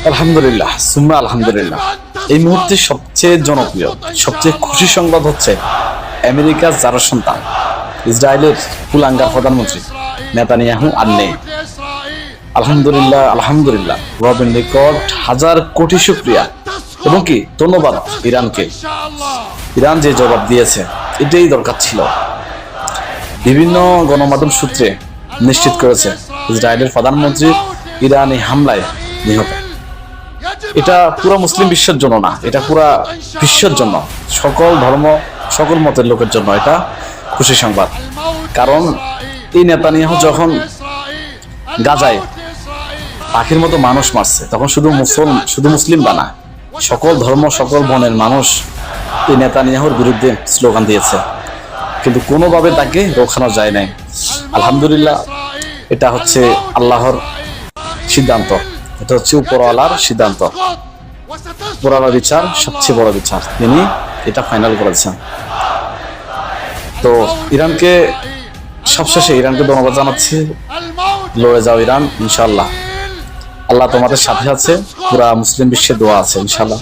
আলহামদুলিল্লাহ সুম্মা আলহামদুলিল্লাহ। এই মুহূর্তে সবচেয়ে জনপ্রিয়, সবচেয়ে খুশি সংবাদ হচ্ছে আমেরিকার যার সন্তান, ইসরায়েলের কুলাঙ্গার প্রধানমন্ত্রী নেতানিয়াহু আর নেই। আলহামদুলিল্লাহ আলহামদুলিল্লাহ, রবের নিকট হাজার কোটি শুকরিয়া এবং কি ধন্যবাদ ইরানকে। ইরান যে জবাব দিয়েছে এটাই দরকার ছিল। বিভিন্ন গণমাধ্যম সূত্রে নিশ্চিত করেছে ইসরায়েলের প্রধানমন্ত্রী ইরানি হামলায় নিহত। এটা পুরো মুসলিম বিশ্বের জন্য না, এটা পুরা বিশ্বের জন্য, সকল ধর্ম সকল মতের লোকের জন্য এটা খুশি সংবাদ। কারণ এই নেতানিয়াহু যখন গাজায় পাখির মতো মানুষ মারছে, তখন শুধু মুসলিম না, সকল ধর্ম সকল বর্ণের মানুষ এই নেতানিয়াহুর বিরুদ্ধে স্লোগান দিয়েছে, কিন্তু কোনোভাবে তাকে রোখানো যায় নাই। আলহামদুলিল্লাহ, এটা হচ্ছে আল্লাহর সিদ্ধান্ত, এটা হচ্ছে উপরওয়ালার সিদ্ধান্ত। উপরওয়ালার বিচার সবচেয়ে বড় বিচার, তিনি এটা ফাইনাল করেছেন। তো ইরানকে সবশেষে ইরানকে ধন্যবাদ জানাচ্ছি। লড়ে যাও ইরান, ইনশাআল্লাহ আল্লাহ তোমাদের সাথে আছে, পুরা মুসলিম বিশ্বে দোয়া আছে ইনশাআল্লাহ।